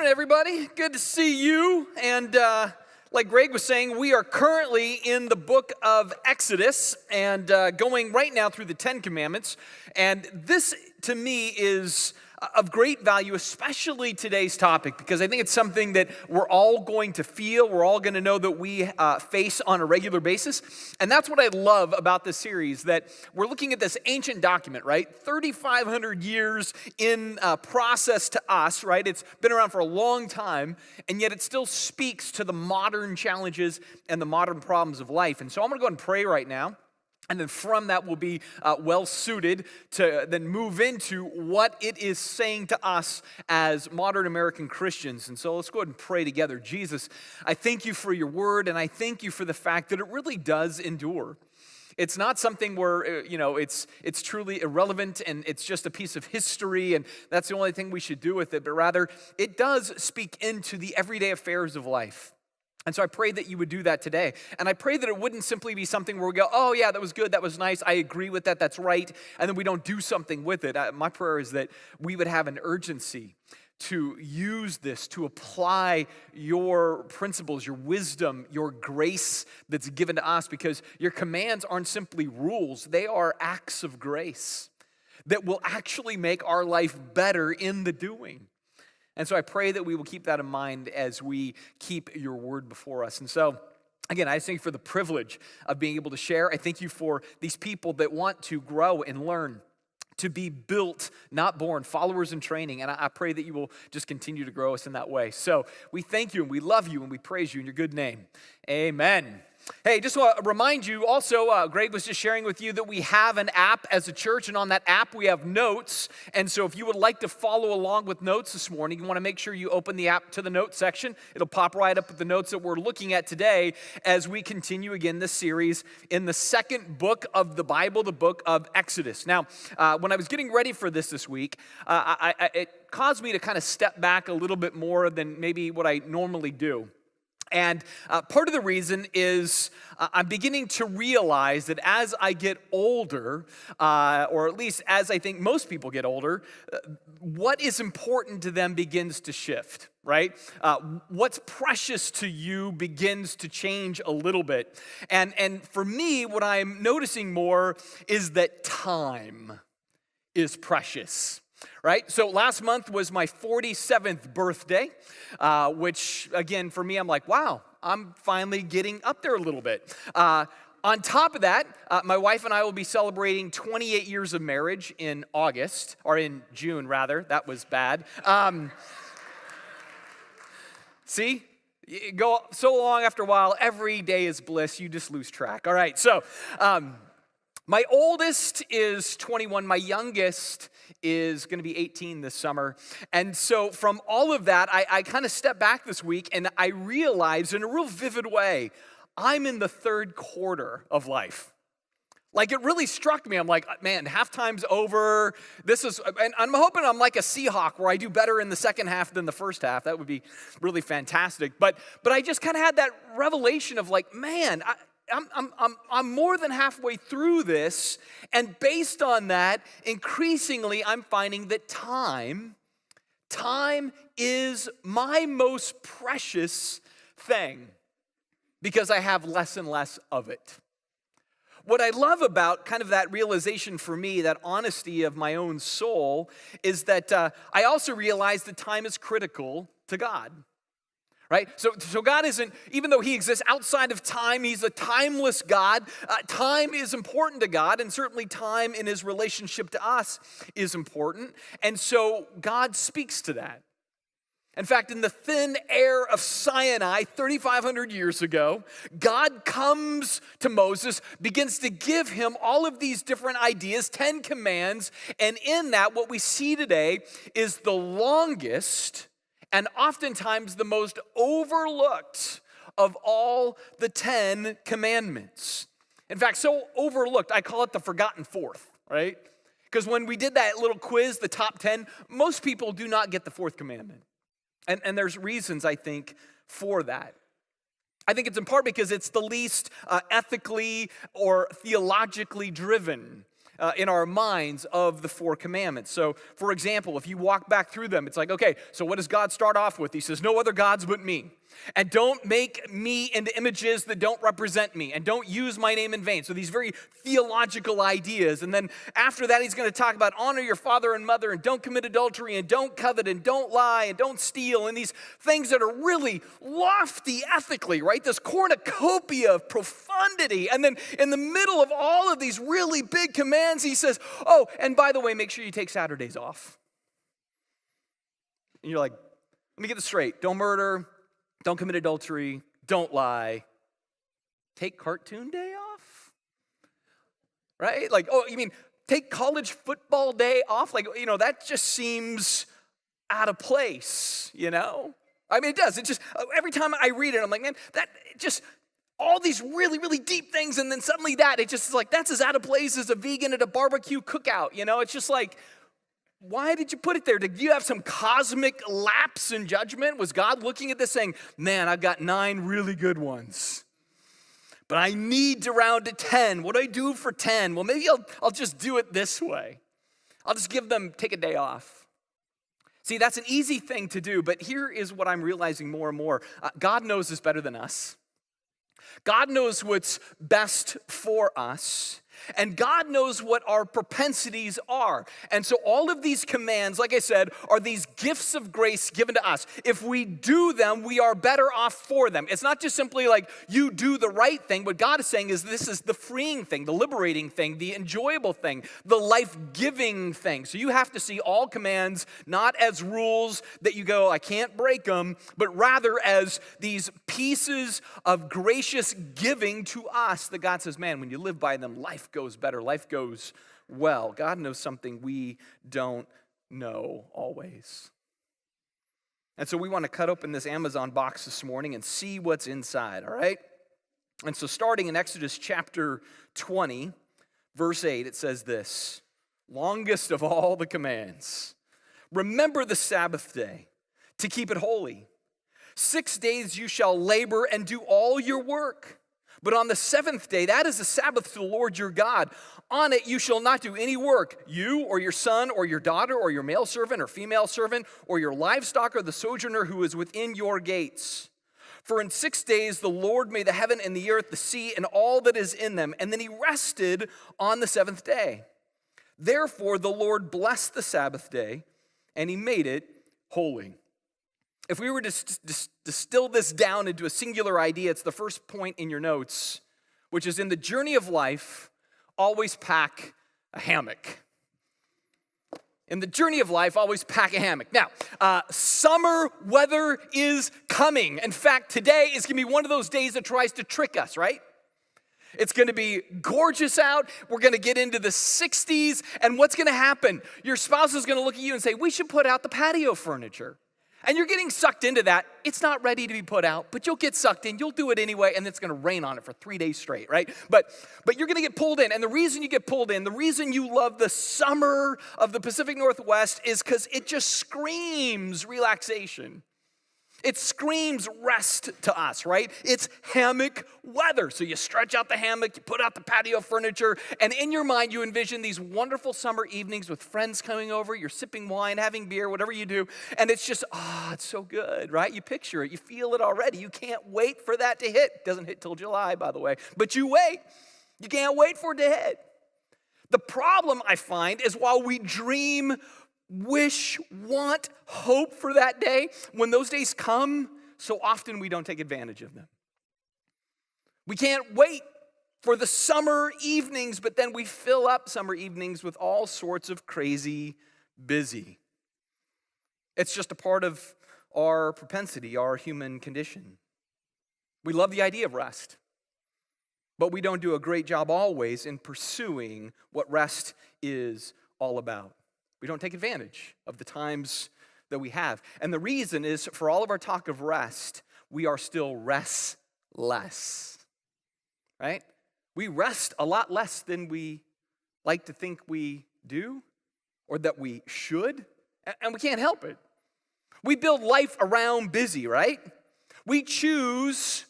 morning, everybody. Good to see you. And like Greg was saying, we are currently in the book of Exodus and going right now through the Ten Commandments. And this, to me, is of great value, especially today's topic, because I think it's something that we're all going to feel, we're all going to know that we face on a regular basis. And that's what I love about this series, that we're looking at this ancient document, right? 3,500 years in process to us, right? It's been around for a long time, and yet it still speaks to the modern challenges and the modern problems of life. And so I'm going to go ahead and pray right now. And then from that, we'll be well suited to then move into what it is saying to us as modern American Christians. And so let's go ahead and pray together. Jesus, I thank you for your word, and I thank you for the fact that it really does endure. It's not something where, it's truly irrelevant and it's just a piece of history and that's the only thing we should do with it, but rather it does speak into the everyday affairs of life. And so I pray that you would do that today. And I pray that it wouldn't simply be something where we go, oh yeah, that was good, that was nice, I agree with that, that's right, and then we don't do something with it. My prayer is that we would have an urgency to use this, to apply your principles, your wisdom, your grace that's given to us, because your commands aren't simply rules, they are acts of grace that will actually make our life better in the doing. And so I pray that we will keep that in mind as we keep your word before us. And so, again, I thank you for the privilege of being able to share. I thank you for these people that want to grow and learn, to be built, not born, followers in training. And I pray that you will just continue to grow us in that way. So we thank you and we love you and we praise you in your good name. Amen. Hey, just want to remind you also, Greg was just sharing with you that we have an app as a church, and on that app we have notes. And so if you would like to follow along with notes this morning, you want to make sure you open the app to the notes section. It'll pop right up with the notes that we're looking at today as we continue again this series in the second book of the Bible, the book of Exodus. Now, when I was getting ready for this week, it caused me to kind of step back a little bit more than maybe what I normally do. And part of the reason is I'm beginning to realize that as I get older, or at least as I think most people get older, what is important to them begins to shift, right? What's precious to you begins to change a little bit. And for me, what I'm noticing more is that time is precious. Right? So last month was my 47th birthday, which again, for me, I'm like, wow, I'm finally getting up there a little bit. On top of that, my wife and I will be celebrating 28 years of marriage in August, or in June rather. That was bad. See? You go so long after a while, every day is bliss, you just lose track. All right, so my oldest is 21, my youngest is going to be 18 this summer. And so from all of that, I kind of stepped back this week and I realized in a real vivid way, I'm in the third quarter of life. Like it really struck me. I'm like, man, halftime's over. And I'm hoping I'm like a Seahawk where I do better in the second half than the first half. That would be really fantastic. But I just kind of had that revelation of like, man, I'm more than halfway through this, and based on that, increasingly I'm finding that time is my most precious thing because I have less and less of it. What I love about kind of that realization for me, that honesty of my own soul, is that I also realize that time is critical to God. Right? So God isn't, even though he exists outside of time, he's a timeless God. Time is important to God, and certainly time in his relationship to us is important. And so God speaks to that. In fact, in the thin air of Sinai 3,500 years ago, God comes to Moses, begins to give him all of these different ideas, 10 commands, and in that, what we see today is the longest and oftentimes the most overlooked of all the 10 commandments. In fact, so overlooked, I call it the forgotten fourth, right? Because when we did that little quiz, the top 10, most people do not get the fourth commandment. And there's reasons, I think, for that. I think it's in part because it's the least ethically or theologically driven. in our minds of the four commandments. So, for example, if you walk back through them, it's like, okay, so what does God start off with? He says, no other gods but me. And don't make me into images that don't represent me. And don't use my name in vain. So these very theological ideas. And then after that, he's going to talk about honor your father and mother, and don't commit adultery, and don't covet, and don't lie, and don't steal. And these things that are really lofty ethically, right? This cornucopia of profundity. And then in the middle of all of these really big commands, he says, oh, and by the way, make sure you take Saturdays off. And you're like, let me get this straight. Don't murder. Don't commit adultery, don't lie, take cartoon day off, right? Like, oh, you mean take college football day off? Like, that just seems out of place, I mean, it does. It just, every time I read it, I'm like, man, that just, all these really, really deep things, and then suddenly it just is like, that's as out of place as a vegan at a barbecue cookout, It's just like, why did you put it there? Did you have some cosmic lapse in judgment? Was God looking at this saying, man, I've got 9 really good ones, but I need to round to 10. What do I do for 10? Well, maybe I'll just do it this way. I'll just take a day off. See, that's an easy thing to do, but here is what I'm realizing more and more. God knows this better than us. God knows what's best for us. And God knows what our propensities are. And so all of these commands, like I said, are these gifts of grace given to us. If we do them, we are better off for them. It's not just simply like you do the right thing. What God is saying is this is the freeing thing, the liberating thing, the enjoyable thing, the life-giving thing. So you have to see all commands not as rules that you go, I can't break them, but rather as these pieces of gracious giving to us that God says, man, when you live by them, life goes better, life goes well. God knows something we don't know always. And so we want to cut open this Amazon box this morning and see what's inside, all right? And so starting in Exodus chapter 20, verse 8, it says this, longest of all the commands, remember the Sabbath day to keep it holy. 6 days you shall labor and do all your work. But on the 7th day, that is the Sabbath to the Lord your God. On it you shall not do any work, you or your son or your daughter or your male servant or female servant or your livestock or the sojourner who is within your gates. For in 6 days the Lord made the heaven and the earth, the sea, and all that is in them. And then he rested on the 7th day. Therefore the Lord blessed the Sabbath day and he made it holy. If we were to distill this down into a singular idea, it's the first point in your notes, which is in the journey of life, always pack a hammock. In the journey of life, always pack a hammock. Now, summer weather is coming. In fact, today is going to be one of those days that tries to trick us, right? It's going to be gorgeous out. We're going to get into the 60s. And what's going to happen? Your spouse is going to look at you and say, we should put out the patio furniture. And you're getting sucked into that. It's not ready to be put out, but you'll get sucked in. You'll do it anyway, and it's going to rain on it for 3 days straight, right? But you're going to get pulled in. And the reason you get pulled in, the reason you love the summer of the Pacific Northwest is because it just screams relaxation. It screams rest to us, right? It's hammock weather. So you stretch out the hammock, you put out the patio furniture, and in your mind you envision these wonderful summer evenings with friends coming over, you're sipping wine, having beer, whatever you do, and it's just, it's so good, right? You picture it, you feel it already. You can't wait for that to hit. It doesn't hit till July, by the way, but you wait. You can't wait for it to hit. The problem, I find, is while we dream, wish, want, hope for that day, when those days come, so often we don't take advantage of them. We can't wait for the summer evenings, but then we fill up summer evenings with all sorts of crazy busy. It's just a part of our propensity, our human condition. We love the idea of rest, but we don't do a great job always in pursuing what rest is all about. We don't take advantage of the times that we have. And the reason is, for all of our talk of rest, we are still restless, right? We rest a lot less than we like to think we do or that we should, and we can't help it. We build life around busy, right? We choose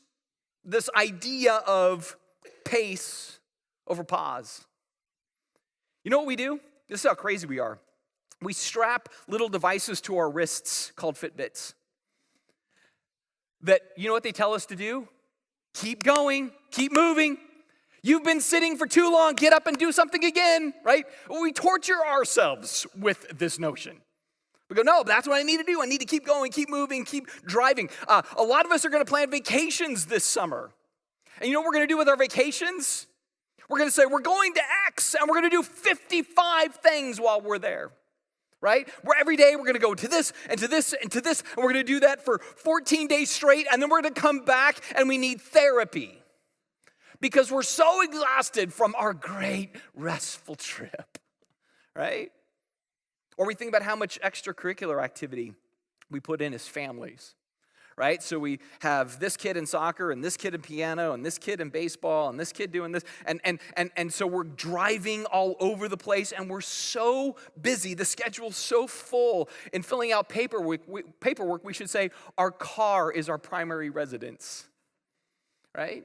this idea of pace over pause. You know what we do? This is how crazy we are. We strap little devices to our wrists called Fitbits. That, you know what they tell us to do? Keep going, keep moving. You've been sitting for too long, get up and do something again, right? We torture ourselves with this notion. We go, no, that's what I need to do. I need to keep going, keep moving, keep driving. A lot of us are going to plan vacations this summer. And you know what we're going to do with our vacations? We're going to say, we're going to X, and we're going to do 55 things while we're there, right? Every day we're going to go to this, and to this, and to this, and we're going to do that for 14 days straight, and then we're going to come back, and we need therapy because we're so exhausted from our great restful trip, right? Or we think about how much extracurricular activity we put in as families. Right? So we have this kid in soccer and this kid in piano and this kid in baseball and this kid doing this. And so we're driving all over the place and we're so busy. The schedule's so full in filling out paperwork, we should say our car is our primary residence. Right?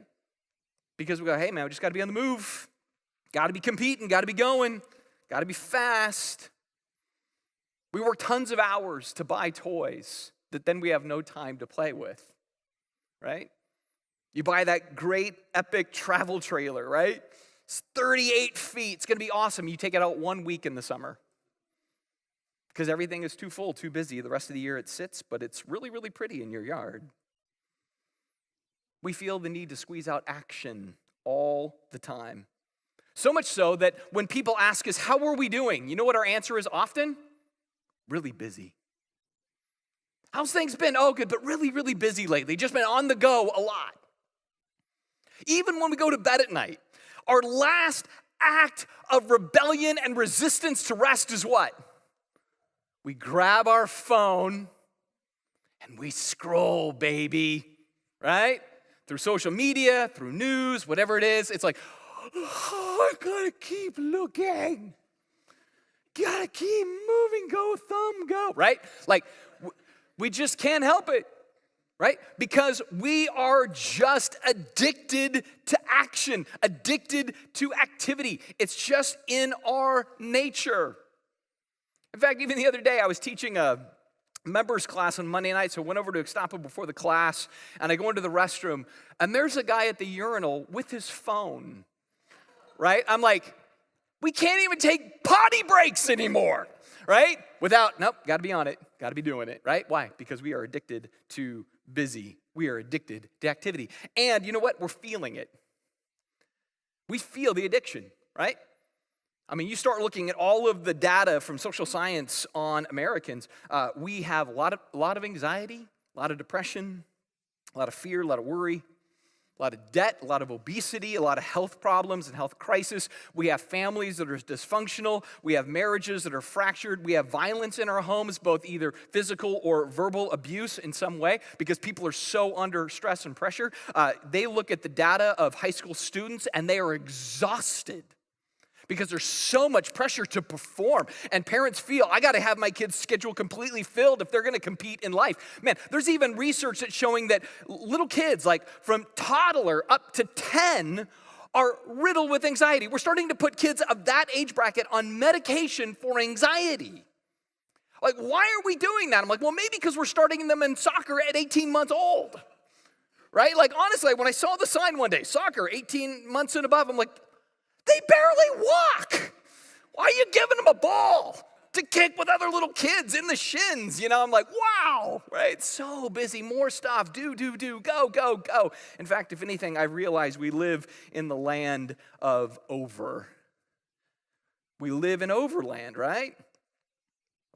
Because we go, hey man, we just got to be on the move. Got to be competing, got to be going, got to be fast. We work tons of hours to buy toys that then we have no time to play with, right? You buy that great epic travel trailer, right? It's 38 feet. It's going to be awesome. You take it out 1 week in the summer because everything is too full, too busy. The rest of the year it sits, but it's really, really pretty in your yard. We feel the need to squeeze out action all the time. So much so that when people ask us, how are we doing? You know what our answer is often? Really busy. How's things been? Oh, good, but really, really busy lately. Just been on the go a lot. Even when we go to bed at night, our last act of rebellion and resistance to rest is what? We grab our phone and we scroll, baby, right? Through social media, through news, whatever it is. It's like, oh, I gotta keep looking. Gotta keep moving, go thumb, go, right? Like, we just can't help it, right? Because we are just addicted to action, addicted to activity. It's just in our nature. In fact, even the other day, I was teaching a members class on Monday night, so I went over to Extampa before the class, and I go into the restroom, and there's a guy at the urinal with his phone, right? I'm like, we can't even take potty breaks anymore, right? Nope, got to be on it, got to be doing it, right? Why? Because we are addicted to busy. We are addicted to activity. And you know what? We're feeling it. We feel the addiction, right? I mean, you start looking at all of the data from social science on Americans. We have a lot of anxiety, a lot of depression, a lot of fear, a lot of worry, a lot of debt, a lot of obesity, a lot of health problems and health crisis. We have families that are dysfunctional. We have marriages that are fractured. We have violence in our homes, both either physical or verbal abuse in some way, because people are so under stress and pressure. They look at the data of high school students and they are exhausted because there's so much pressure to perform. And parents feel, I gotta have my kids' schedule completely filled if they're gonna compete in life. Man, there's even research that's showing that little kids, like from toddler up to 10, are riddled with anxiety. We're starting to put kids of that age bracket on medication for anxiety. Like, why are we doing that? I'm like, well, maybe because we're starting them in soccer at 18 months old, right? Like, honestly, when I saw the sign one day, soccer, 18 months and above, I'm like, they barely walk. Why are you giving them a ball to kick with other little kids in the shins? You know, I'm like, wow, right? So busy, more stuff, do, go. In fact, if anything, I realize we live in the land of over. We live in overland, right?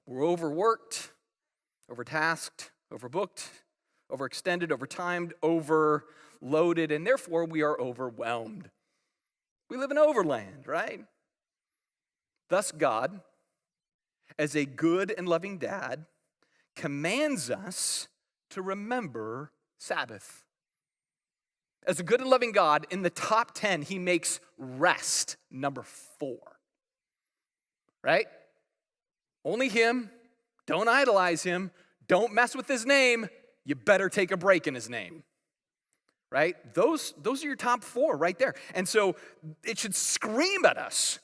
We're overworked, overtasked, overbooked, overextended, overtimed, overloaded, and therefore we are overwhelmed. We live in overland, right? Thus, God, as a good and loving dad, commands us to remember Sabbath. As a good and loving God, in the top 10, he makes rest number 4, right? Only him, don't idolize him, don't mess with his name, you better take a break in his name. Right? Those are your top 4 right there. And so it should scream at us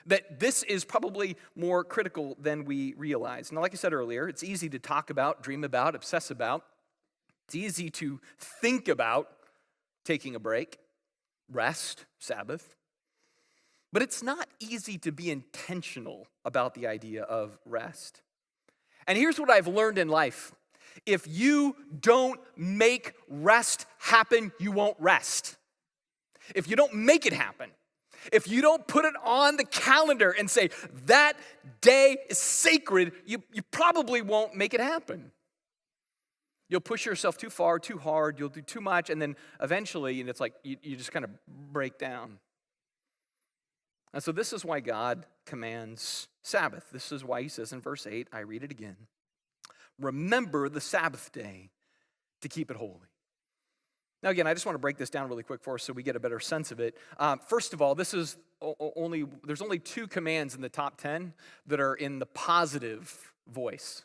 That this is probably more critical than we realize. Now, like I said earlier, it's easy to talk about, dream about, obsess about. It's easy to think about taking a break, rest, Sabbath. But it's not easy to be intentional about the idea of rest. And here's what I've learned in life. If you don't make rest happen, you won't rest. If you don't make it happen, if you don't put it on the calendar and say, that day is sacred, you probably won't make it happen. You'll push yourself too far, too hard, you'll do too much, and then eventually, it's like you just kind of break down. And so this is why God commands Sabbath. This is why he says in verse 8, I read it again, remember the Sabbath day to keep it holy. Now again, I just want to break this down really quick for us so we get a better sense of it. First of all, there's only 2 commands in the top 10 that are in the positive voice.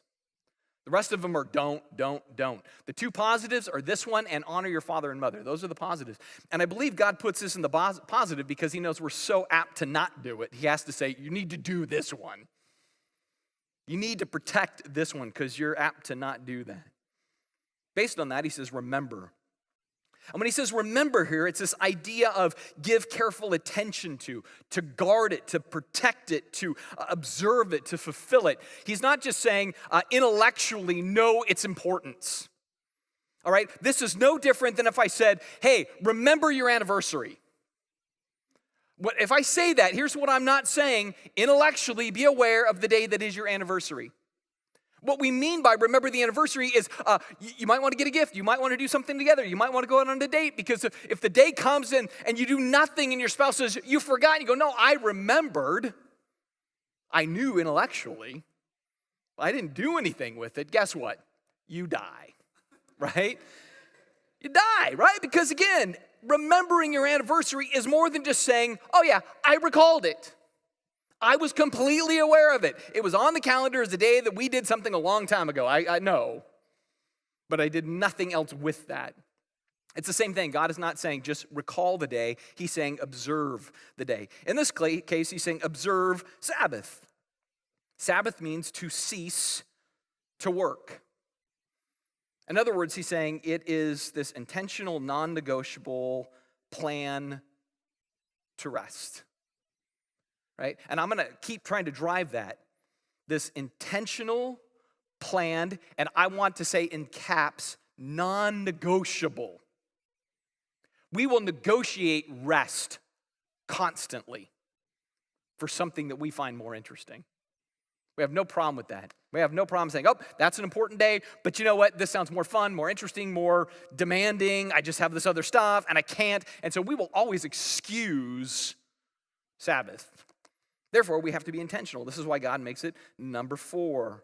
The rest of them are don't. The 2 positives are this one and honor your father and mother. Those are the positives. And I believe God puts this in the positive because he knows we're so apt to not do it. He has to say, you need to do this one. You need to protect this one because you're apt to not do that. Based on that, he says, remember. And when he says remember here, it's this idea of give careful attention to guard it, to protect it, to observe it, to fulfill it. He's not just saying intellectually know its importance. All right? This is no different than if I said, hey, remember your anniversary. If I say that, here's what I'm not saying. Intellectually, be aware of the day that is your anniversary. What we mean by remember the anniversary is you might want to get a gift. You might want to do something together. You might want to go out on a date because if the day comes in and you do nothing and your spouse says, you forgot, and you go, no, I remembered. I knew intellectually. I didn't do anything with it. Guess what? You die, right? You die, right? Because again, remembering your anniversary is more than just saying, oh yeah, I recalled it. I was completely aware of it. It was on the calendar as the day that we did something a long time ago. I know. But I did nothing else with that. It's the same thing. God is not saying just recall the day. He's saying observe the day. In this case, he's saying observe Sabbath. Sabbath means to cease to work. In other words, he's saying it is this intentional, non-negotiable plan to rest. Right? And I'm going to keep trying to drive that. This intentional, planned, and I want to say in caps, non-negotiable. We will negotiate rest constantly for something that we find more interesting. We have no problem with that. We have no problem saying, oh, that's an important day, but you know what? This sounds more fun, more interesting, more demanding. I just have this other stuff, and I can't. And so we will always excuse Sabbath. Therefore, we have to be intentional. This is why God makes it number 4.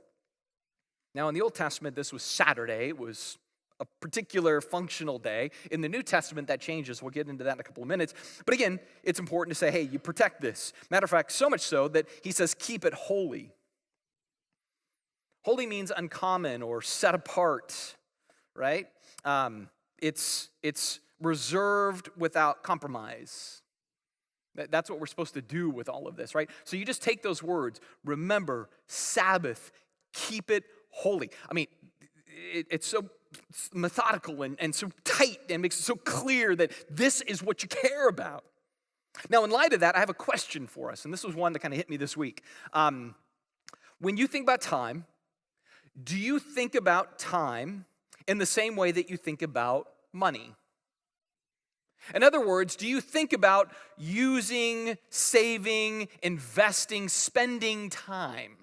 Now, in the Old Testament, this was Saturday. It was a particular functional day. In the New Testament, that changes. We'll get into that in a couple of minutes. But again, it's important to say, hey, you protect this. Matter of fact, so much so that he says, keep it holy. Holy means uncommon or set apart, right? It's reserved without compromise. That's what we're supposed to do with all of this, right? So you just take those words, remember, Sabbath, keep it holy. I mean, it's so methodical and so tight and makes it so clear that this is what you care about. Now, in light of that, I have a question for us, and this was one that kind of hit me this week. When you think about time, do you think about time in the same way that you think about money? In other words, do you think about using, saving, investing, spending time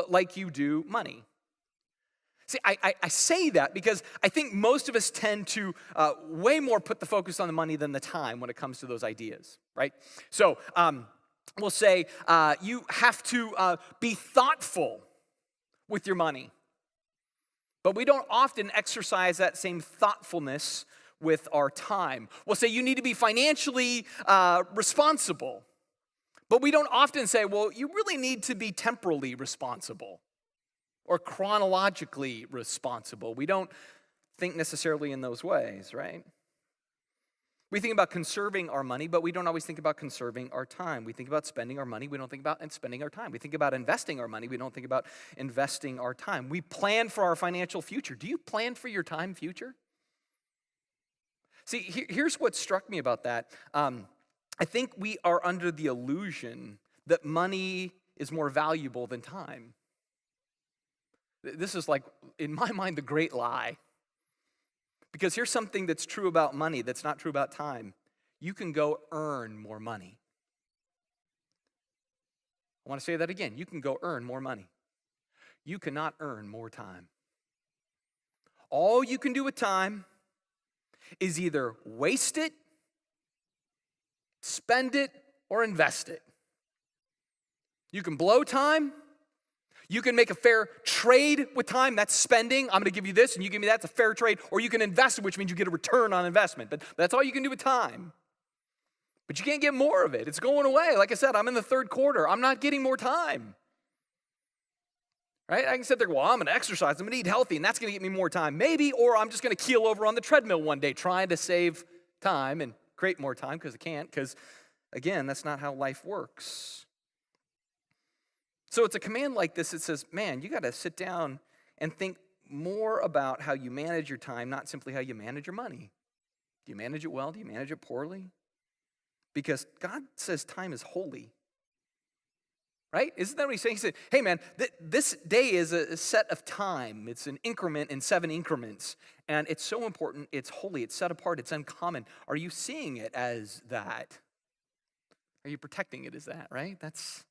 like you do money? See, I say that because I think most of us tend to way more put the focus on the money than the time when it comes to those ideas, right? So we'll say you have to be thoughtful with your money. But we don't often exercise that same thoughtfulness with our time. We'll say you need to be financially responsible. But we don't often say, well, you really need to be temporally responsible or chronologically responsible. We don't think necessarily in those ways, right? We think about conserving our money, but we don't always think about conserving our time. We think about spending our money, we don't think about spending our time. We think about investing our money, we don't think about investing our time. We plan for our financial future. Do you plan for your time future? See, here's what struck me about that. I think we are under the illusion that money is more valuable than time. This is like, in my mind, the great lie. Because here's something that's true about money that's not true about time. You can go earn more money. I want to say that again. You can go earn more money. You cannot earn more time. All you can do with time is either waste it, spend it, or invest it. You can blow time. You can make a fair trade with time. That's spending. I'm going to give you this and you give me that. It's a fair trade. Or you can invest it, which means you get a return on investment. But that's all you can do with time. But you can't get more of it. It's going away. Like I said, I'm in the third quarter. I'm not getting more time. Right? I can sit there, well, I'm going to exercise. I'm going to eat healthy, and that's going to get me more time. Maybe, or I'm just going to keel over on the treadmill one day trying to save time and create more time because I can't. Because, again, that's not how life works. So it's a command like this that says, man, you got to sit down and think more about how you manage your time, not simply how you manage your money. Do you manage it well? Do you manage it poorly? Because God says time is holy. Right? Isn't that what he's saying? He said, hey man, this day is a set of time. It's an increment in 7 increments. And it's so important. It's holy. It's set apart. It's uncommon. Are you seeing it as that? Are you protecting it as that, right? That's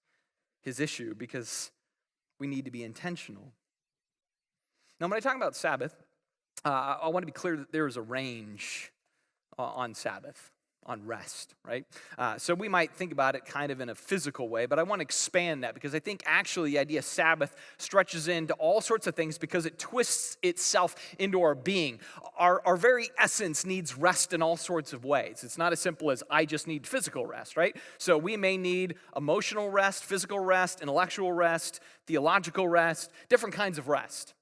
his issue, because we need to be intentional. Now, when I talk about Sabbath, I want to be clear that there is a range on Sabbath, on rest, right? So we might think about it kind of in a physical way, but I want to expand that because I think actually the idea of Sabbath stretches into all sorts of things because it twists itself into our being. Our very essence needs rest in all sorts of ways. It's not as simple as I just need physical rest, right? So we may need emotional rest, physical rest, intellectual rest, theological rest, different kinds of rest.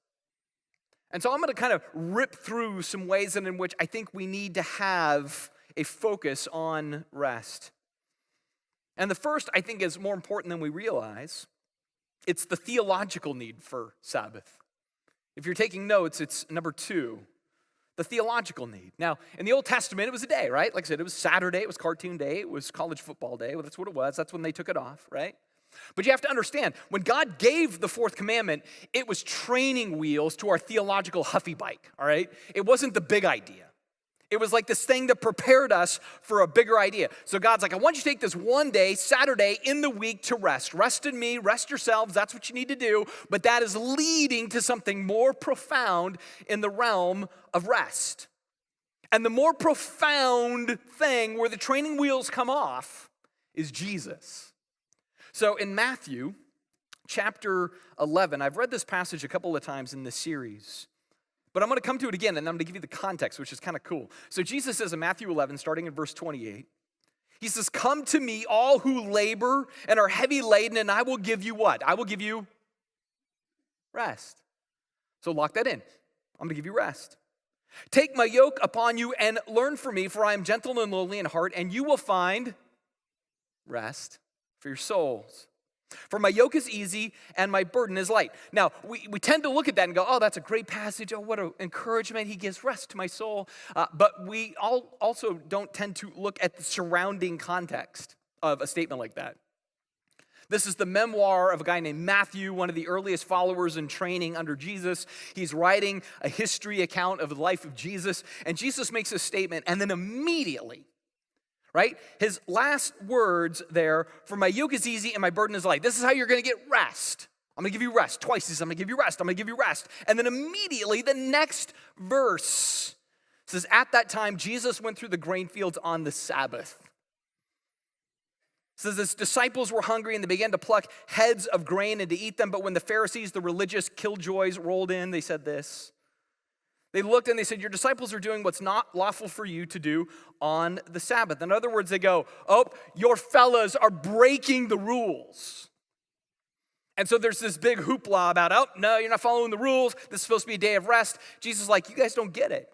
And so I'm going to kind of rip through some ways in which I think we need to have a focus on rest. And the first, I think, is more important than we realize. It's the theological need for Sabbath. If you're taking notes, it's number 2, the theological need. Now, in the Old Testament, it was a day, right? Like I said, it was Saturday, it was cartoon day, it was college football day. Well, that's what it was. That's when they took it off, right? But you have to understand, when God gave the 4th commandment, it was training wheels to our theological Huffy bike, all right? It wasn't the big idea. It was like this thing that prepared us for a bigger idea. So God's like, I want you to take this one day, Saturday in the week, to rest. Rest in me, rest yourselves, that's what you need to do. But that is leading to something more profound in the realm of rest. And the more profound thing where the training wheels come off is Jesus. So in Matthew chapter 11, I've read this passage a couple of times in this series. But I'm going to come to it again, and I'm going to give you the context, which is kind of cool. So Jesus says in Matthew 11, starting in verse 28, he says, come to me, all who labor and are heavy laden, and I will give you what? I will give you rest. So lock that in. I'm going to give you rest. Take my yoke upon you and learn from me, for I am gentle and lowly in heart, and you will find rest for your souls. For my yoke is easy and my burden is light. Now, we tend to look at that and go, oh, that's a great passage. Oh, what an encouragement. He gives rest to my soul. But we also don't tend to look at the surrounding context of a statement like that. This is the memoir of a guy named Matthew, one of the earliest followers in training under Jesus. He's writing a history account of the life of Jesus. And Jesus makes a statement, and then immediately, right? His last words there, for my yoke is easy and my burden is light. This is how you're going to get rest. I'm going to give you rest. Twice he says, I'm going to give you rest. I'm going to give you rest. And then immediately the next verse says, at that time, Jesus went through the grain fields on the Sabbath. It says his disciples were hungry and they began to pluck heads of grain and to eat them. But when the Pharisees, the religious killjoys, rolled in, they said this. They looked and they said, your disciples are doing what's not lawful for you to do on the Sabbath. In other words, they go, oh, your fellas are breaking the rules. And so there's this big hoopla about, oh, no, you're not following the rules. This is supposed to be a day of rest. Jesus is like, you guys don't get it.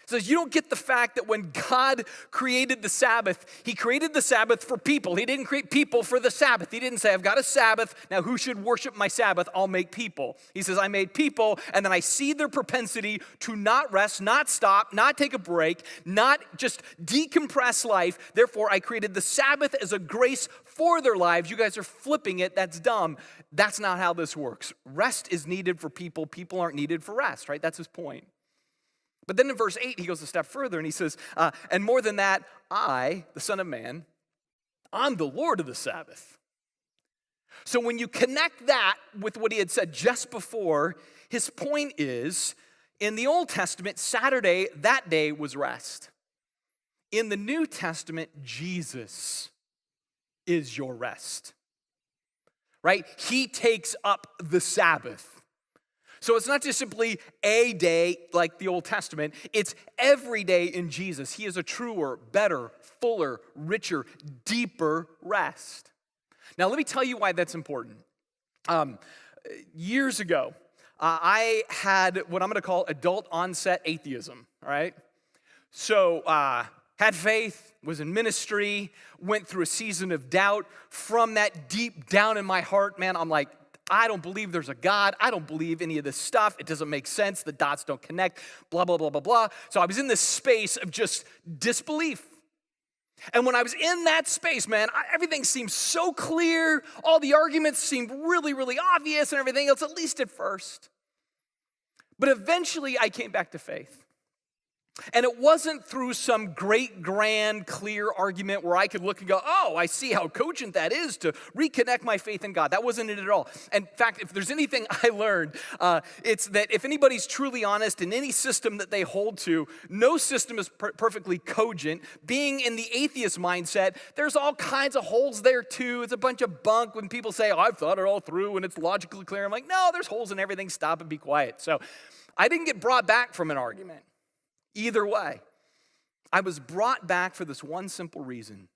It says you don't get the fact that when God created the Sabbath, he created the Sabbath for people. He didn't create people for the Sabbath. He didn't say, I've got a Sabbath, now who should worship my Sabbath? I'll make people. He says, I made people, and then I see their propensity to not rest, not stop, not take a break, not just decompress life. Therefore, I created the Sabbath as a grace for their lives. You guys are flipping it. That's dumb. That's not how this works. Rest is needed for people. People aren't needed for rest, right? That's his point. But then in verse 8, he goes a step further and he says, and more than that, I, the Son of Man, I'm the Lord of the Sabbath. So when you connect that with what he had said just before, his point is, in the Old Testament, Saturday, that day was rest. In the New Testament, Jesus is your rest, right? He takes up the Sabbath. So it's not just simply a day like the Old Testament. It's every day in Jesus. He is a truer, better, fuller, richer, deeper rest. Now, let me tell you why that's important. Years ago, I had what I'm going to call adult onset atheism, all right? So had faith, was in ministry, went through a season of doubt. From that deep down in my heart, man, I'm like, I don't believe there's a God. I don't believe any of this stuff. It doesn't make sense. The dots don't connect, blah, blah, blah, blah, blah. So I was in this space of just disbelief. And when I was in that space, man, everything seemed so clear. All the arguments seemed really, really obvious and everything else, at least at first. But eventually I came back to faith. And it wasn't through some great, grand, clear argument where I could look and go, oh, I see how cogent that is to reconnect my faith in God. That wasn't it at all. In fact, if there's anything I learned, it's that if anybody's truly honest in any system that they hold to, no system is perfectly cogent. Being in the atheist mindset, there's all kinds of holes there too. It's a bunch of bunk when people say, oh, I've thought it all through and it's logically clear. I'm like, no, there's holes in everything. Stop and be quiet. So I didn't get brought back from an argument. Either way, I was brought back for this one simple reason.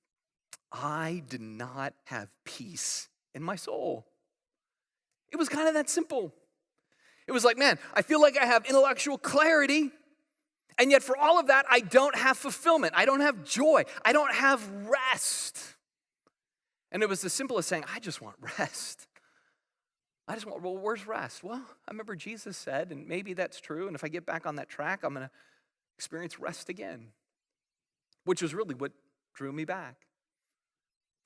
I did not have peace in my soul. It was kind of that simple. It was like, man, I feel like I have intellectual clarity, and yet for all of that, I don't have fulfillment. I don't have joy. I don't have rest. And it was as simple as saying, I just want rest. Well, where's rest? Well, I remember Jesus said, and maybe that's true, and if I get back on that track, I'm going to experience rest again, which was really what drew me back.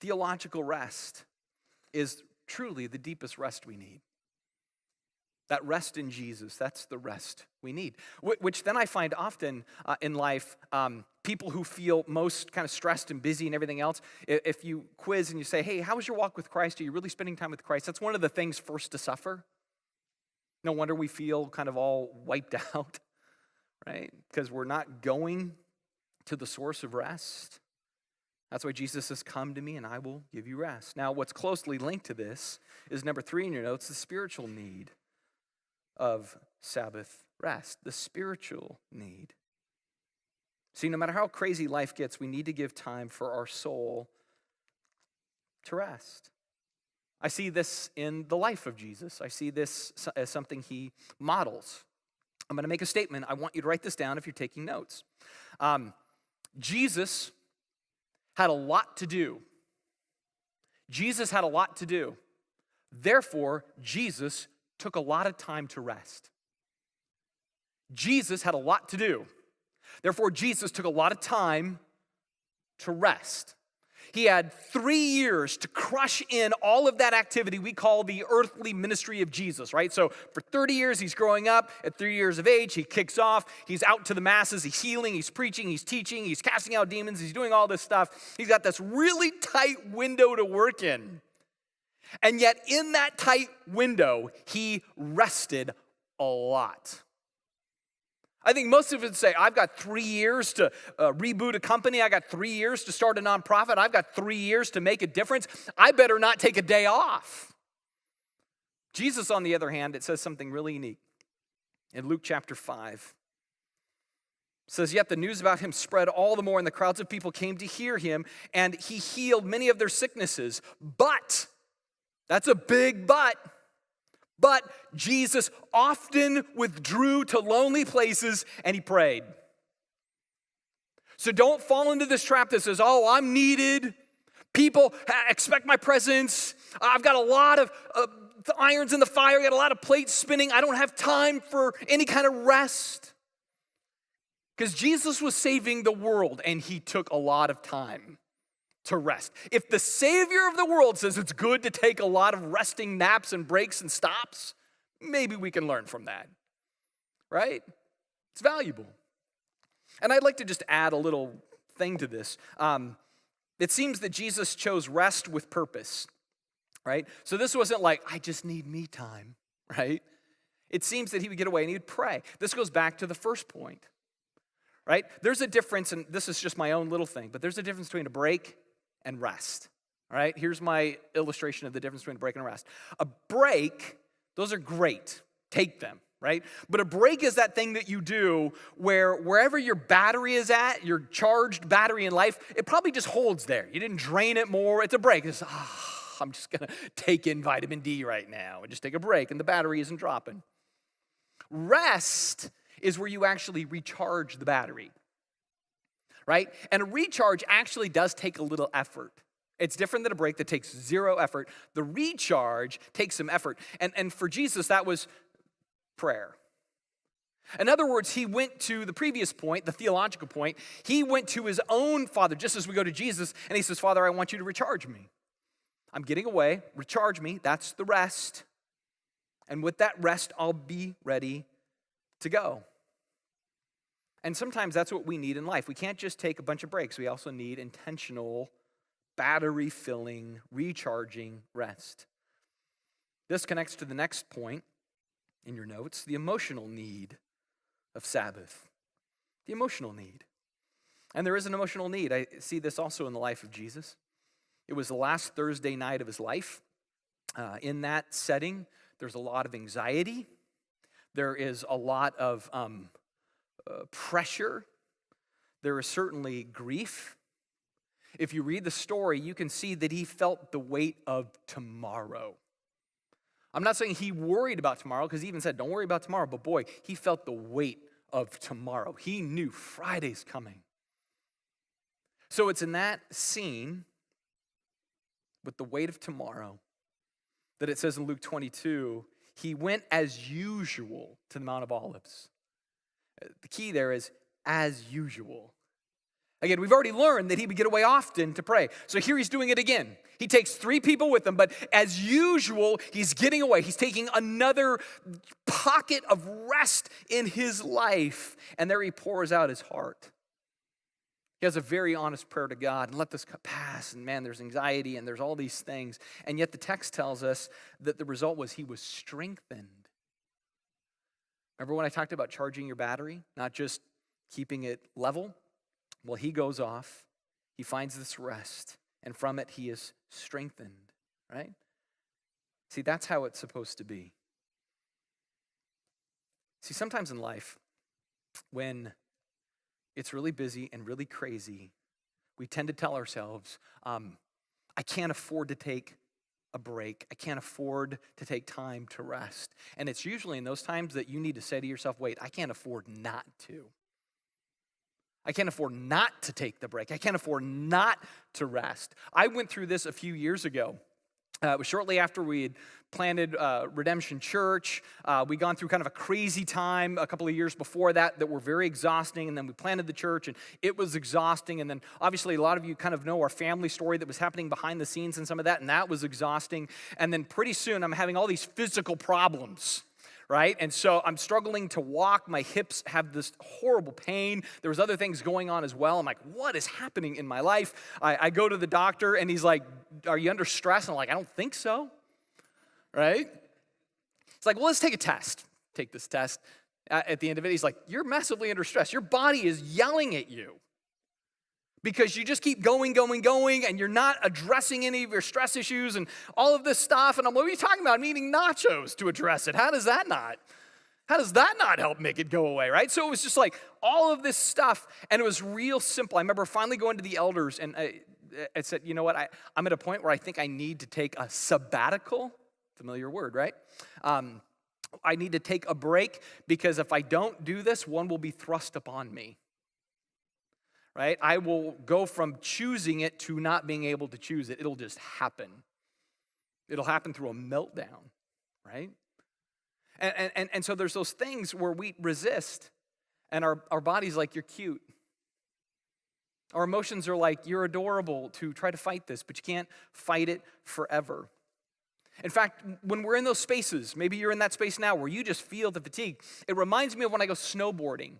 Theological rest is truly the deepest rest we need. That rest in Jesus, that's the rest we need. Which then I find often in life, people who feel most kind of stressed and busy and everything else, if you quiz and you say, hey, how was your walk with Christ? Are you really spending time with Christ? That's one of the things first to suffer. No wonder we feel kind of all wiped out. Right? Because we're not going to the source of rest. That's why Jesus says, come to me and I will give you rest. Now, what's closely linked to this is number 3 in your notes, the spiritual need of Sabbath rest. The spiritual need. See, no matter how crazy life gets, we need to give time for our soul to rest. I see this in the life of Jesus. I see this as something he models. I'm going to make a statement. I want you to write this down if you're taking notes. Jesus had a lot to do. Jesus had a lot to do. Therefore, Jesus took a lot of time to rest. Jesus had a lot to do. Therefore, Jesus took a lot of time to rest. He had 3 years to crush in all of that activity we call the earthly ministry of Jesus, right? So for 30 years, he's growing up. At 3 years of age, he kicks off. He's out to the masses. He's healing. He's preaching. He's teaching. He's casting out demons. He's doing all this stuff. He's got this really tight window to work in. And yet in that tight window, he rested a lot. I think most of us say, I've got 3 years to reboot a company. I got 3 years to start a nonprofit. I've got 3 years to make a difference. I better not take a day off. Jesus, on the other hand, it says something really unique. In Luke chapter 5, it says, yet the news about him spread all the more, and the crowds of people came to hear him, and he healed many of their sicknesses. But, that's a big but Jesus often withdrew to lonely places and he prayed. So don't fall into this trap that says, oh, I'm needed. People expect my presence. I've got a lot of irons in the fire. I got a lot of plates spinning. I don't have time for any kind of rest. Because Jesus was saving the world, and he took a lot of time to rest. If the Savior of the world says it's good to take a lot of resting naps and breaks and stops, maybe we can learn from that, right? It's valuable. And I'd like to just add a little thing to this. It seems that Jesus chose rest with purpose, right? So this wasn't like, I just need me time, right? It seems that he would get away and he would pray. This goes back to the first point, right? There's a difference, and this is just my own little thing, but there's a difference between a break and rest, all right? Here's my illustration of the difference between a break and a rest. A break, those are great. Take them, right? But a break is that thing that you do where wherever your battery is at, your charged battery in life, it probably just holds there. You didn't drain it more. It's a break. It's, I'm just going to take in vitamin D right now and just take a break, and the battery isn't dropping. Rest is where you actually recharge the battery, right? And a recharge actually does take a little effort. It's different than a break that takes zero effort. The recharge takes some effort. And for Jesus, that was prayer. In other words, he went to the previous point, the theological point. He went to his own Father, just as we go to Jesus, and he says, Father, I want you to recharge me. I'm getting away. Recharge me. That's the rest. And with that rest, I'll be ready to go. And sometimes that's what we need in life. We can't just take a bunch of breaks. We also need intentional, battery-filling, recharging rest. This connects to the next point in your notes, the emotional need of Sabbath. The emotional need. And there is an emotional need. I see this also in the life of Jesus. It was the last Thursday night of his life. In that setting, there's a lot of anxiety. There is a lot of pressure. There is certainly grief. If you read the story, you can see that he felt the weight of tomorrow. I'm not saying he worried about tomorrow, because he even said, don't worry about tomorrow. But boy, he felt the weight of tomorrow. He knew Friday's coming. So it's in that scene with the weight of tomorrow that it says in Luke 22, he went as usual to the Mount of Olives. The key there is as usual. Again, we've already learned that he would get away often to pray. So here he's doing it again. He takes 3 people with him, but as usual, he's getting away. He's taking another pocket of rest in his life, and there he pours out his heart. He has a very honest prayer to God, and let this pass, and man, there's anxiety, and there's all these things, and yet the text tells us that the result was he was strengthened. Remember when I talked about charging your battery, not just keeping it level? Well, he goes off, he finds this rest, and from it he is strengthened, right? See, that's how it's supposed to be. See, sometimes in life, when it's really busy and really crazy, we tend to tell ourselves, I can't afford to take a break. I can't afford to take time to rest. And it's usually in those times that you need to say to yourself, wait, I can't afford not to. I can't afford not to take the break. I can't afford not to rest. I went through this a few years ago. It was shortly after we had planted Redemption Church. We'd gone through kind of a crazy time a couple of years before that were very exhausting, and then we planted the church, and it was exhausting, and then obviously a lot of you kind of know our family story that was happening behind the scenes and some of that, and that was exhausting, and then pretty soon I'm having all these physical problems. Right? And so I'm struggling to walk. My hips have this horrible pain. There was other things going on as well. I'm like, what is happening in my life? I go to the doctor and he's like, are you under stress? And I'm like, I don't think so. Right? It's like, well, let's take a test. Take this test. At the end of it, he's like, you're massively under stress. Your body is yelling at you because you just keep going, and you're not addressing any of your stress issues and all of this stuff. And I'm like, what are you talking about? I'm eating nachos to address it. How does that not help make it go away, right? So it was just like all of this stuff, and it was real simple. I remember finally going to the elders, and I said, you know what? I'm at a point where I think I need to take a sabbatical. Familiar word, right? I need to take a break because if I don't do this, one will be thrust upon me. right? I will go from choosing it to not being able to choose it. It'll just happen. It'll happen through a meltdown, right? And so there's those things where we resist, and our body's like, you're cute. Our emotions are like, you're adorable to try to fight this, but you can't fight it forever. In fact, when we're in those spaces, maybe you're in that space now where you just feel the fatigue. It reminds me of when I go snowboarding,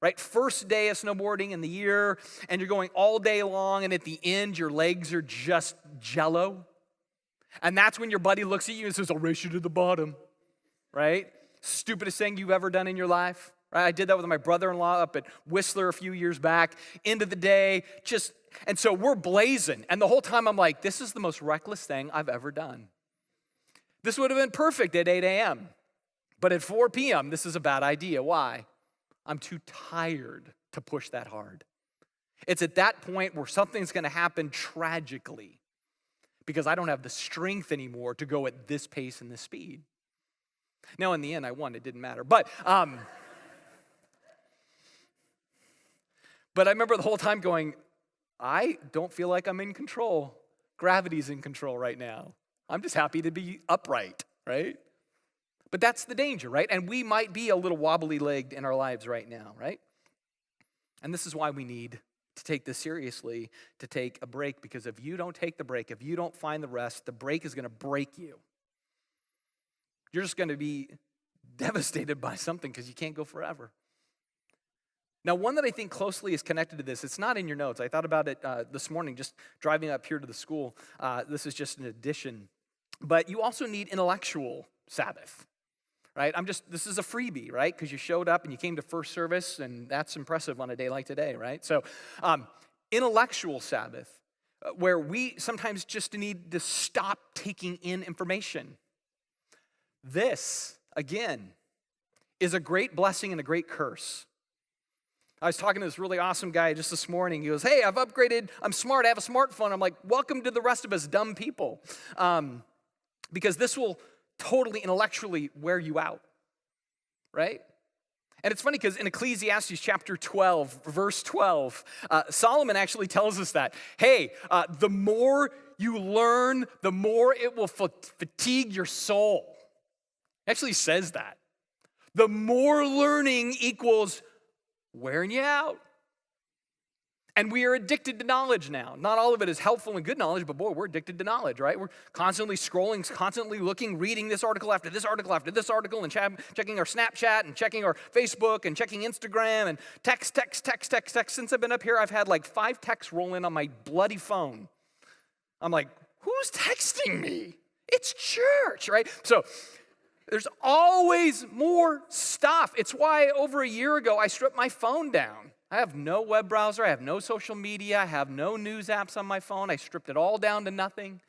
right? First day of snowboarding in the year, and you're going all day long, and at the end, your legs are just jello. And that's when your buddy looks at you and says, I'll race you to the bottom, right? Stupidest thing you've ever done in your life. Right? I did that with my brother-in-law up at Whistler a few years back. End of the day, and so we're blazing. And the whole time I'm like, this is the most reckless thing I've ever done. This would have been perfect at 8 a.m. But at 4 p.m., this is a bad idea. Why? I'm too tired to push that hard. It's at that point where something's going to happen tragically because I don't have the strength anymore to go at this pace and this speed. Now, in the end, I won. It didn't matter. But I remember the whole time going, I don't feel like I'm in control. Gravity's in control right now. I'm just happy to be upright, right? But that's the danger, right? And we might be a little wobbly-legged in our lives right now, right? And this is why we need to take this seriously, to take a break, because if you don't take the break, if you don't find the rest, the break is going to break you. You're just going to be devastated by something because you can't go forever. Now, one that I think closely is connected to this, it's not in your notes. I thought about it this morning, just driving up here to the school. This is just an addition. But you also need intellectual Sabbath, right? This is a freebie, right? Because you showed up and you came to first service, and that's impressive on a day like today, right? So, intellectual Sabbath, where we sometimes just need to stop taking in information. This, again, is a great blessing and a great curse. I was talking to this really awesome guy just this morning. He goes, hey, I've upgraded. I'm smart. I have a smartphone. I'm like, welcome to the rest of us dumb people. Because this will totally intellectually wear you out, right? And it's funny because in Ecclesiastes chapter 12, verse 12, Solomon actually tells us that, hey, the more you learn, the more it will fatigue your soul. It actually says that. The more learning equals wearing you out. And we are addicted to knowledge now. Not all of it is helpful and good knowledge, but boy, we're addicted to knowledge, right? We're constantly scrolling, constantly looking, reading this article after this article after this article, and checking our Snapchat and checking our Facebook and checking Instagram and text. Since I've been up here, I've had like 5 texts roll in on my bloody phone. I'm like, who's texting me? It's church, right? So there's always more stuff. It's why over a year ago, I stripped my phone down. I have no web browser. I have no social media. I have no news apps on my phone. I stripped it all down to nothing.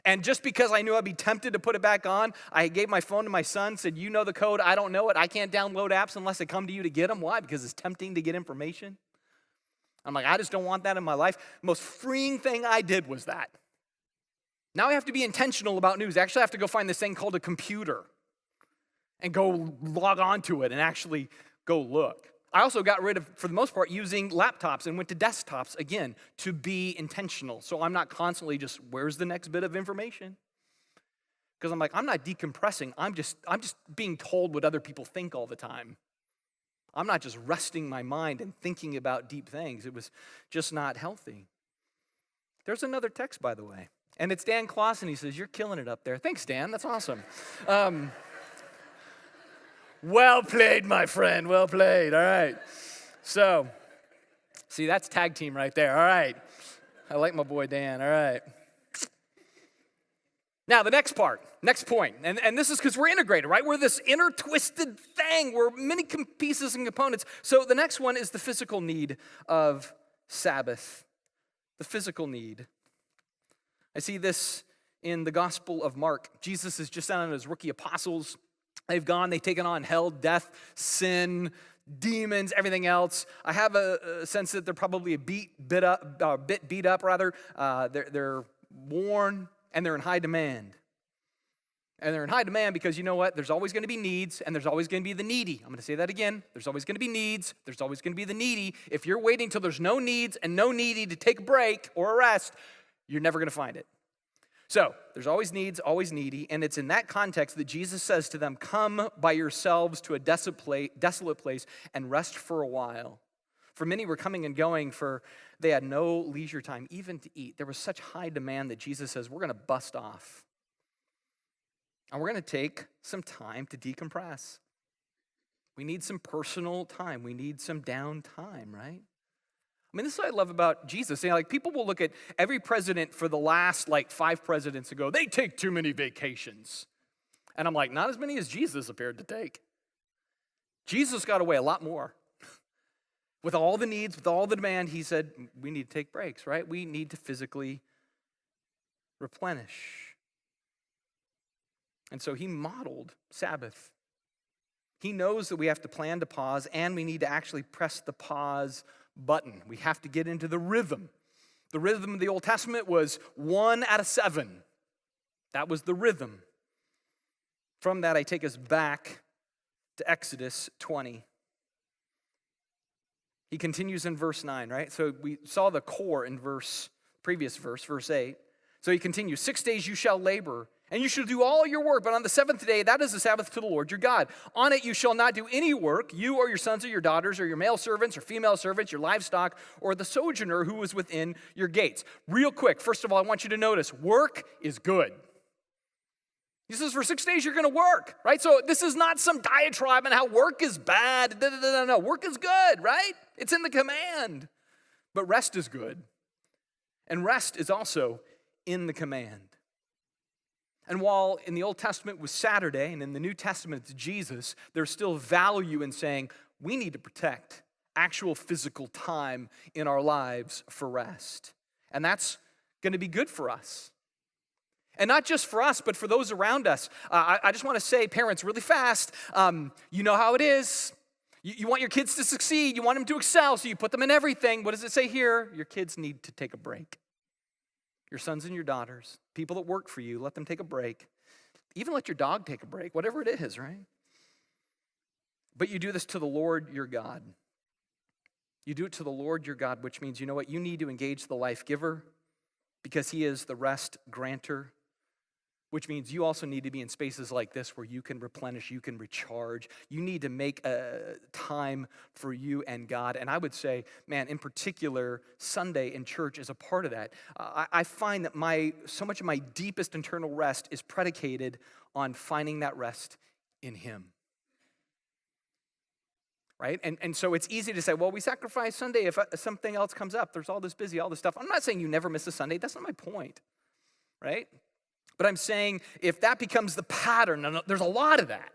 And just because I knew I'd be tempted to put it back on, I gave my phone to my son, said, you know the code. I don't know it. I can't download apps unless they come to you to get them. Why? Because it's tempting to get information. I'm like, I just don't want that in my life. The most freeing thing I did was that. Now I have to be intentional about news. I actually have to go find this thing called a computer and go log on to it and actually go look. I also got rid of, for the most part, using laptops and went to desktops, again, to be intentional. So I'm not constantly just, where's the next bit of information? Because I'm like, I'm not decompressing. I'm just being told what other people think all the time. I'm not just resting my mind and thinking about deep things. It was just not healthy. There's another text, by the way. And it's Dan Clausen. He says, you're killing it up there. Thanks, Dan. That's awesome. Well played, my friend. Well played. All right. So, see, that's tag team right there. All right. I like my boy Dan. All right. Now, the next point, and this is because we're integrated, right? We're this intertwisted thing. We're many pieces and components. So the next one is the physical need of Sabbath. The physical need. I see this in the Gospel of Mark. Jesus is just sent on his rookie apostles. They've taken on hell, death, sin, demons, everything else. I have a sense that they're probably a bit beat up. They're worn and they're in high demand. And they're in high demand because you know what? There's always going to be needs, and there's always going to be the needy. I'm going to say that again. There's always going to be needs. There's always going to be the needy. If you're waiting till there's no needs and no needy to take a break or a rest, you're never going to find it. So there's always needs, always needy, and it's in that context that Jesus says to them, come by yourselves to a desolate place and rest for a while. For many were coming and going, for they had no leisure time even to eat. There was such high demand that Jesus says, we're going to bust off. And we're going to take some time to decompress. We need some personal time. We need some downtime, right? I mean, this is what I love about Jesus. Like, people will look at every president for the last, 5 presidents and go, they take too many vacations. And I'm like, not as many as Jesus appeared to take. Jesus got away a lot more. With all the needs, with all the demand, he said, we need to take breaks, right? We need to physically replenish. And so he modeled Sabbath. He knows that we have to plan to pause, and we need to actually press the pause button. We have to get into the rhythm. The rhythm of the Old Testament was 1 out of 7. That was the rhythm. From that, I take us back to Exodus 20. He continues in verse 9, right? So we saw the core in previous verse 8. So he continues, 6 days you shall labor, and you shall do all your work, but on the 7th day, that is the Sabbath to the Lord your God. On it you shall not do any work, you or your sons or your daughters, or your male servants or female servants, your livestock, or the sojourner who is within your gates. Real quick, first of all, I want you to notice, work is good. He says for 6 days you're going to work, right? So this is not some diatribe on how work is bad. No, work is good, right? It's in the command. But rest is good. And rest is also in the command. And while in the Old Testament was Saturday, and in the New Testament it's Jesus, there's still value in saying we need to protect actual physical time in our lives for rest. And that's going to be good for us. And not just for us, but for those around us. I just want to say, parents, really fast, you know how it is. You want your kids to succeed. You want them to excel, so you put them in everything. What does it say here? Your kids need to take a break. Your sons and your daughters, people that work for you, let them take a break. Even let your dog take a break, whatever it is, right? But you do this to the Lord your God. You do it to the Lord your God, which means, you know what? You need to engage the life giver because he is the rest granter, which means you also need to be in spaces like this where you can replenish, you can recharge. You need to make a time for you and God. And I would say, man, in particular, Sunday in church is a part of that. I find that so much of my deepest internal rest is predicated on finding that rest in him. Right? And so it's easy to say, well, we sacrifice Sunday if something else comes up. There's all this stuff. I'm not saying you never miss a Sunday. That's not my point. Right? But I'm saying if that becomes the pattern, and there's a lot of that,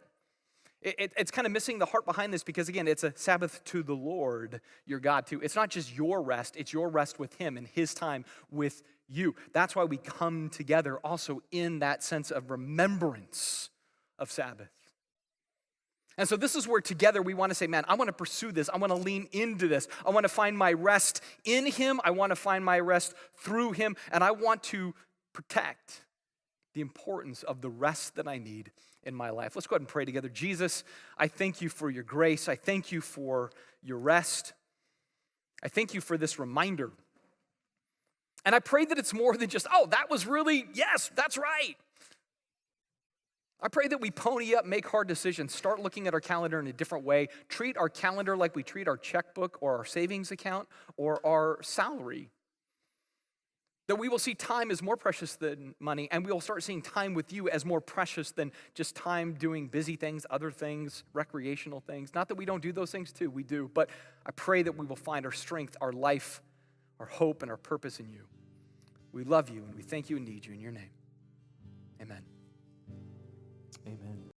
it's kind of missing the heart behind this because, again, it's a Sabbath to the Lord, your God, too. It's not just your rest, it's your rest with him and his time with you. That's why we come together also in that sense of remembrance of Sabbath. And so this is where together we want to say, man, I want to pursue this. I want to lean into this. I want to find my rest in him. I want to find my rest through him. And I want to protect the importance of the rest that I need in my life. Let's go ahead and pray together. Jesus, I thank you for your grace. I thank you for your rest. I thank you for this reminder. And I pray that it's more than just, that was really, yes, that's right. I pray that we pony up, make hard decisions, start looking at our calendar in a different way, treat our calendar like we treat our checkbook or our savings account or our salary. That we will see time as more precious than money, and we will start seeing time with you as more precious than just time doing busy things, other things, recreational things. Not that we don't do those things too, we do. But I pray that we will find our strength, our life, our hope, and our purpose in you. We love you, and we thank you and need you in your name. Amen. Amen.